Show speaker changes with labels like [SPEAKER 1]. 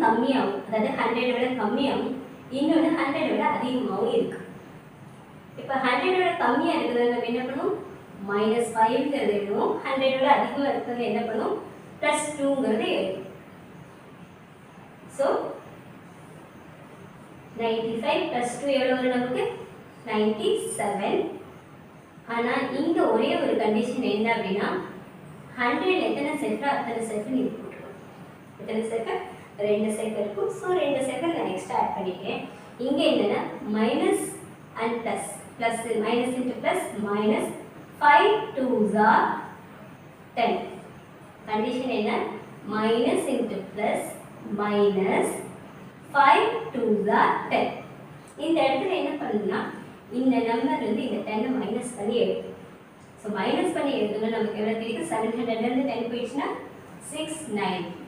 [SPEAKER 1] கம்மியாகும், அதாவது 100 விட கம்மியாகும், இன்னொன்று 100 விட அதிகமாகவும் இருக்கு. இப்போ 100 விட கம்மியாக இருக்கிறது நம்ம என்ன பண்ணுவோம், -5ங்கிறது எழுதுவோம். 100 விட அதிகமாக இருக்கிறது என்ன பண்ணுவோம், +2ங்கிறது எழுதுவோம். ஸோ 95 + 2 எவ்வளோ வரும் நமக்கு, 97. ஆனால் இங்கே ஒரே ஒரு கண்டிஷன் என்ன அப்படின்னா 100 எத்தனை செட்டோ அத்தனை செட்டு நீங்கள் போட்டுருவோம். எத்தனை செட்டு, 2 செட் இருக்கும். ஸோ 2 செட்டை நான் எக்ஸ்ட்ரா ஆட் பண்ணிட்டேன். இங்கே என்னென்னா minus and plus, plus minus into plus minus 5 2s are 10. Condition என்ன, minus into plus minus 5 2s are 10. இந்த இடத்துல என்ன பண்ணணும்னா இந்த நம்பர் வந்து இந்த 10 மைனஸ் பண்ணி எழுதும். ஸோ மைனஸ் பண்ணி எழுதுனா நமக்கு எவ்வளோ கிடைக்கும், 700லேருந்து 10 போயிடுச்சுன்னா 690.